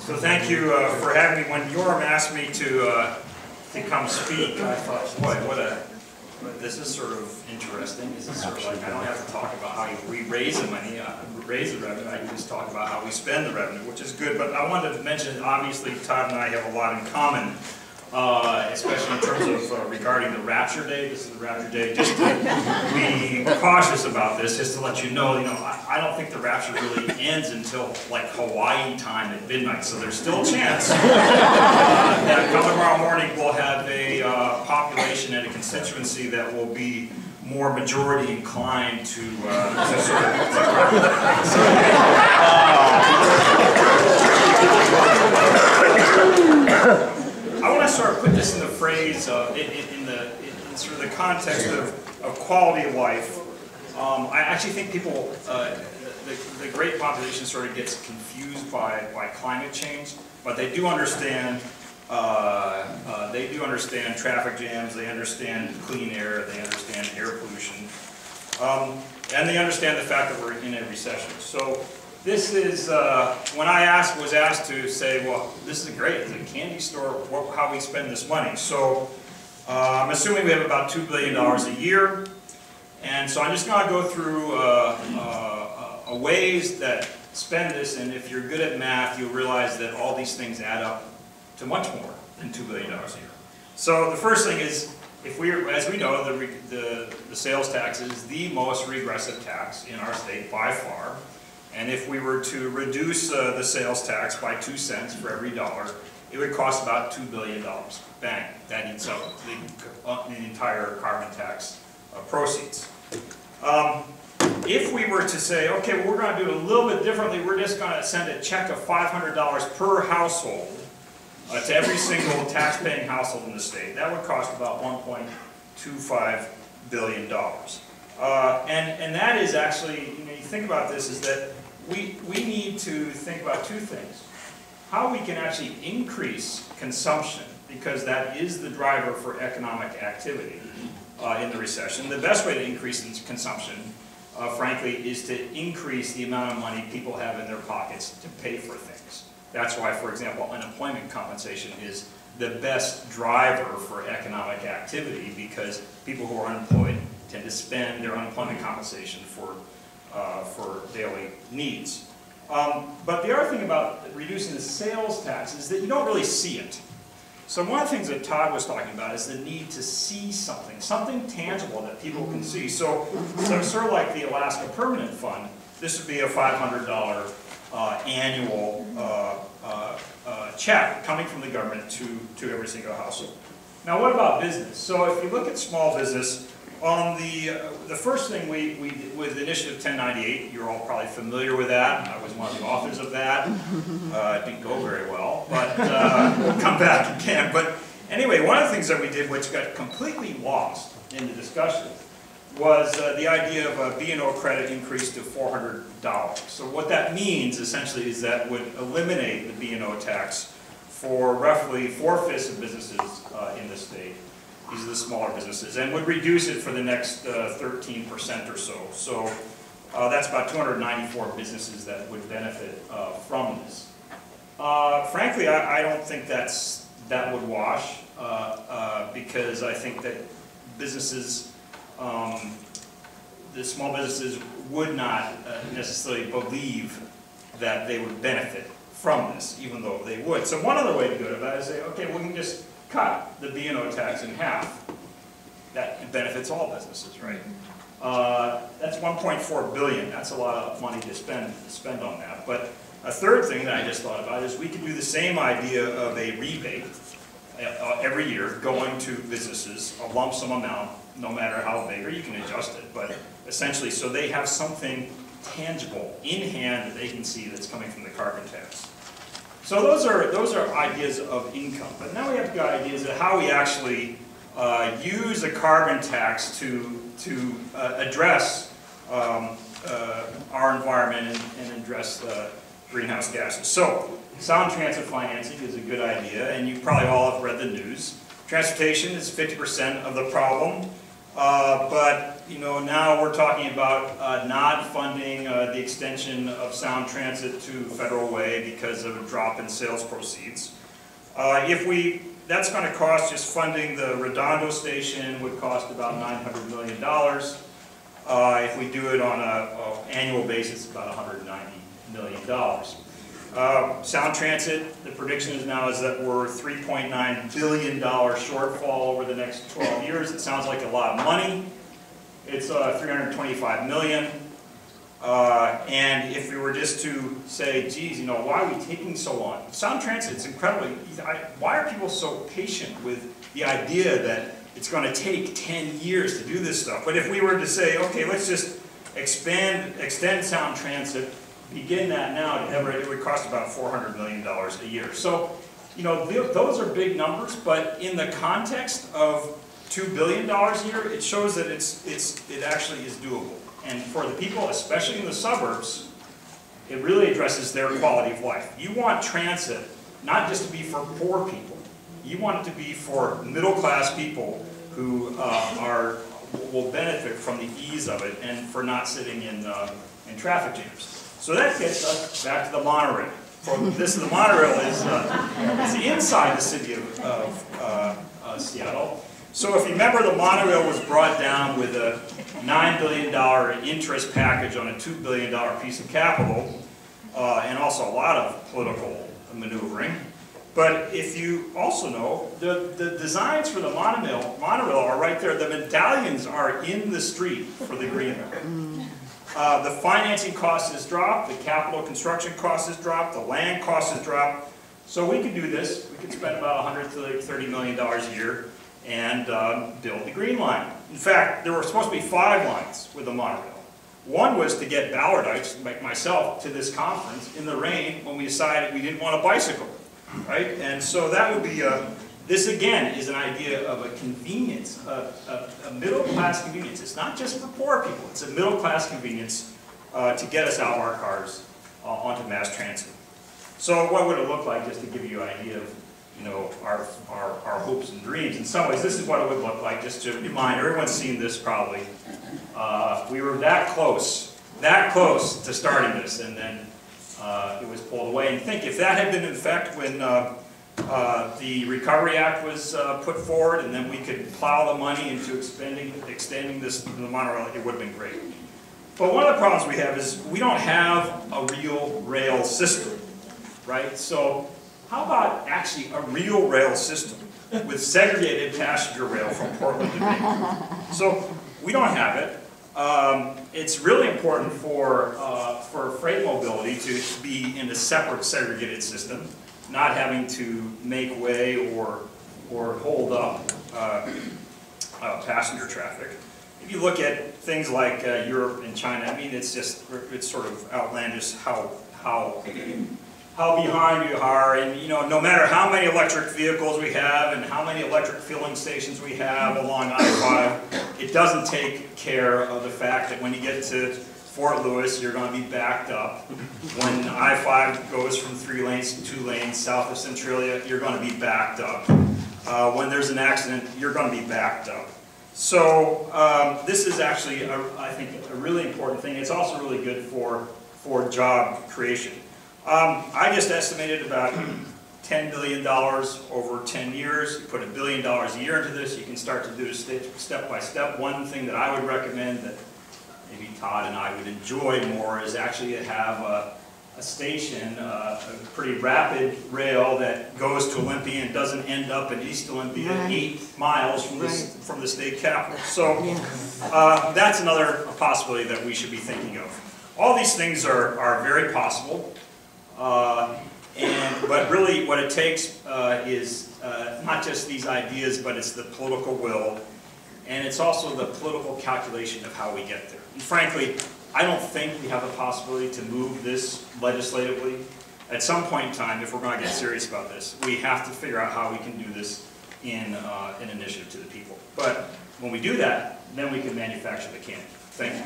So thank you for having me. When Yorm asked me to come speak, I thought, boy, this is sort of interesting. This is sort of like, I don't have to talk about how we raise the money, raise the revenue. I can just talk about how we spend the revenue, which is good. But I wanted to mention, obviously, Todd and I have a lot in common, especially in terms of regarding the Rapture Day. This is the Rapture Day. Just to be cautious about this, just to let you know, I don't think the Rapture really ends until like Hawaii time at midnight. So there's still a chance that come tomorrow morning we'll have a population and a constituency that will be more majority inclined to sort of I want to sort of put this in the phrase, in sort of the context of quality of life. I actually think people, the great population sort of gets confused by climate change, but they do understand traffic jams, they understand clean air, they understand air pollution, and they understand the fact that we're in a recession. So this is, when I was asked to say, well, this is great, it's a candy store, how we spend this money. So I'm assuming we have about $2 billion a year, and so I'm just going to go through ways that spend this, and if you're good at math, you'll realize that all these things add up to much more than $2 billion a year. So the first thing is, as we know, the sales tax is the most regressive tax in our state by far. And if we were to reduce the sales tax by 2 cents for every dollar, it would cost about $2 billion. Bang, that eats up the entire carbon tax proceeds. If we were to say, okay, well, we're going to do it a little bit differently, we're just going to send a check of $500 per household to every single tax-paying household in the state, that would cost about $1.25 billion. And that is actually, you think about this, is that we need to think about two things. How we can actually increase consumption, because that is the driver for economic activity in the recession. The best way to increase consumption, frankly, is to increase the amount of money people have in their pockets to pay for things. That's why, for example, unemployment compensation is the best driver for economic activity, because people who are unemployed tend to spend their unemployment compensation for daily needs. But the other thing about reducing the sales tax is that you don't really see it. So one of the things that Todd was talking about is the need to see something tangible that people can see. So sort of like the Alaska Permanent Fund, this would be a $500 annual check coming from the government to every single household. Now, what about business? So if you look at small business, on the first thing we did with Initiative 1098, you're all probably familiar with that. I was one of the authors of that. It didn't go very well, but we'll come back again. But anyway, one of the things that we did, which got completely lost in the discussion, was the idea of a B&O credit increase to $400. So what that means, essentially, is that would eliminate the B&O tax for roughly 4/5 of businesses in the state. These are the smaller businesses, and would reduce it for the next 13% or so. So that's about 294 businesses that would benefit from this. Frankly, I don't think that would wash, because I think that businesses, the small businesses, would not necessarily believe that they would benefit from this, even though they would. So one other way to do it is say, okay, we can just cut the B&O tax in half. That benefits all businesses, right? That's $1.4 billion. That's a lot of money to spend on that. But a third thing that I just thought about is we could do the same idea of a rebate every year going to businesses, a lump sum amount, no matter how big, or you can adjust it, but essentially so they have something tangible in hand that they can see that's coming from the carbon tax. So those are ideas of income. But now we have to go ideas of how we actually use a carbon tax to address our environment and address greenhouse gases. So sound transit financing is a good idea, and you probably all have read the news. Transportation is 50% of the problem, but now we're talking about not funding the extension of Sound Transit to Federal Way because of a drop in sales proceeds. That's going to cost, just funding the Redondo station would cost about $900 million. If we do it on an annual basis, about $190 million. Sound Transit, the prediction is that we're $3.9 billion shortfall over the next 12 years. It sounds like a lot of money. It's $325 million. And if we were just to say, geez, why are we taking so long? Sound Transit is incredibly, why are people so patient with the idea that it's going to take 10 years to do this stuff? But if we were to say, okay, let's just extend Sound Transit, begin that now, it would cost about $400 million a year. So, those are big numbers, but in the context of $2 billion a year, it shows that it actually is doable. And for the people, especially in the suburbs, it really addresses their quality of life. You want transit not just to be for poor people. You want it to be for middle-class people who will benefit from the ease of it and for not sitting in traffic jams. So that gets us back to the monorail. The monorail is inside the city of Seattle. So if you remember, the monorail was brought down with a $9 billion interest package on a $2 billion piece of capital, and also a lot of political maneuvering. But if you also know, the designs for the monorail are right there. The medallions are in the street for the green line. The financing cost has dropped, the capital construction cost has dropped, the land cost has dropped. So we could do this. We could spend about $130 million a year and build the green line. In fact, there were supposed to be 5 lines with the monorail. One was to get Ballardites, like myself, to this conference in the rain when we decided we didn't want a bicycle, right? And so that would be this again is an idea of a convenience, a middle-class convenience. It's not just for poor people, it's a middle-class convenience to get us out of our cars onto mass transit. So what would it look like, just to give you an idea of our hopes and dreams? In some ways, this is what it would look like, just to remind, everyone's seen this probably. We were that close to starting this, and then it was pulled away. And think, if that had been in effect when the Recovery Act was put forward, and then we could plow the money into extending this to the monorail, it would have been great. But one of the problems we have is we don't have a real rail system, right? So how about actually a real rail system with segregated passenger rail from Portland to Vancouver? So we don't have it. It's really important for freight mobility to be in a separate segregated system, not having to make way or hold up passenger traffic. If you look at things like Europe and China, I mean, it's sort of outlandish how behind you are, and no matter how many electric vehicles we have and how many electric filling stations we have along I-5, it doesn't take care of the fact that when you get to Fort Lewis, you're going to be backed up. When I-5 goes from 3 lanes to 2 lanes south of Centralia, you're going to be backed up. When there's an accident, you're going to be backed up. So this is actually, I think, a really important thing. It's also really good for job creation. I just estimated about $10 billion over 10 years. You put $1 billion a year into this, you can start to do it step by step. One thing that I would recommend that maybe Todd and I would enjoy more is actually to have a station, a pretty rapid rail that goes to Olympia and doesn't end up in East Olympia, 8 miles from the state capital. So that's another possibility that we should be thinking of. All these things are very possible. But really what it takes is not just these ideas, but it's the political will, and it's also the political calculation of how we get there. And frankly, I don't think we have a possibility to move this legislatively. At some point in time, if we're going to get serious about this, we have to figure out how we can do this in an initiative to the people. But when we do that, then we can manufacture the can. Thank you.